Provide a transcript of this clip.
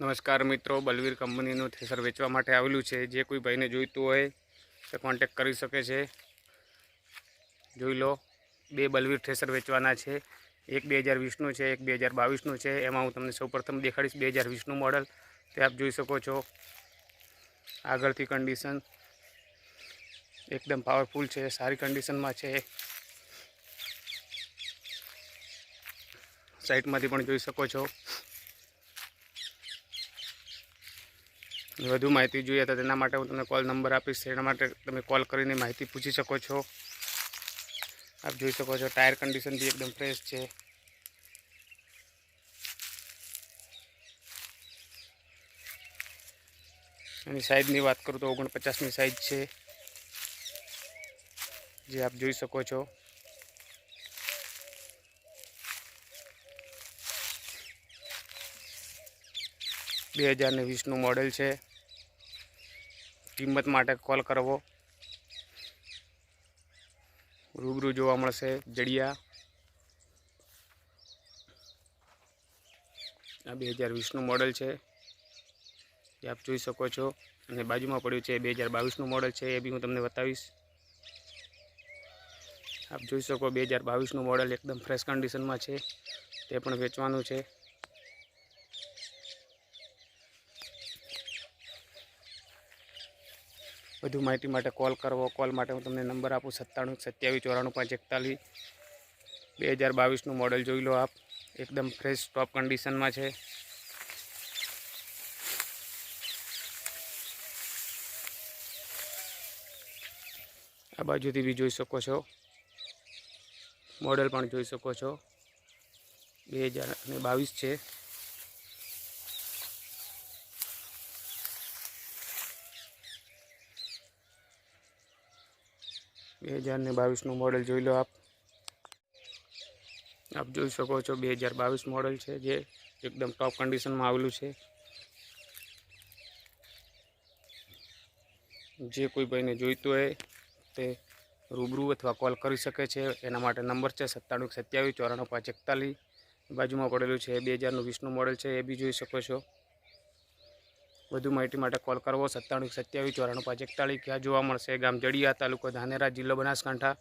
નમસ્કાર મિત્રો, બલવીર કંપનીનું થ્રેસર વેચવા માટે આવેલું છે। જે કોઈ ભાઈને જોઈતું હોય તે કોન્ટેક્ટ કરી શકે છે। જોઈ લો, બે બલવીર થ્રેસર વેચવાના છે। એક 2020નું છે, એક 2022નું છે। એમાં હું તમને સૌપ્રથમ દેખાડીશ 2020નું મોડલ। તે આપ જોઈ શકો છો। આગળથી કન્ડિશન એકદમ પાવરફુલ છે, સારી કન્ડિશનમાં છે। સાઈડમાંથી પણ જોઈ શકો છો। વધુ માહિતી જોઈએ તો તેના માટે હું તમને કોલ નંબર આપીશ, તેના માટે તમે કોલ કરીને માહિતી પૂછી શકો છો। આપ જોઈ શકો છો ટાયર કન્ડિશન બી એકદમ ફ્રેશ છે। એની સાઇઝની વાત કરું તો 49ની સાઇઝ છે, જે આપ જોઈ શકો છો। બે 2020નું મોડેલ છે। કિંમત માટે કોલ કરવો, રૂબરૂ જોવા મળશે જડિયા। આ 2020નું મોડેલ છે, એ આપ જોઈ શકો છો। અને બાજુમાં પડ્યું છે 2022નું મોડેલ છે, એ બી હું તમને બતાવીશ। આપ જોઈ શકો 2022નું મોડેલ એકદમ ફ્રેશ કન્ડિશનમાં છે, તે પણ વેચવાનું છે। વધુ માહિતી માટે કોલ કરવો। કોલ માટે હું તમને નંબર આપું 97 27 94 45 41। 2022નું મોડેલ જોઈ લો આપ, એકદમ ફ્રેશ ટોપ કન્ડિશનમાં છે। આ બાજુથી બી જોઈ શકો છો, મોડેલ પણ જોઈ શકો છો। 2022 છે। બે 2022નું મોડેલ જોઈ લો આપ જોઈ શકો છો 2022 મોડેલ છે, જે એકદમ ટોપ કન્ડિશનમાં આવેલું છે। જે કોઈ ભાઈને જોઈતું હોય તે રૂબરૂ અથવા કોલ કરી શકે છે। એના માટે નંબર છે 97 27 94 5 41। બાજુમાં પડેલું છે 2020નું મોડેલ છે, એ બી જોઈ શકો છો। વધુ માહિતી માટે કોલ કરવો 97 27 94 5 41। ક્યાં જોવા મળશે? ગામ જડિયા, તાલુકો ધાનેરા, જિલ્લો બનાસકાંઠા।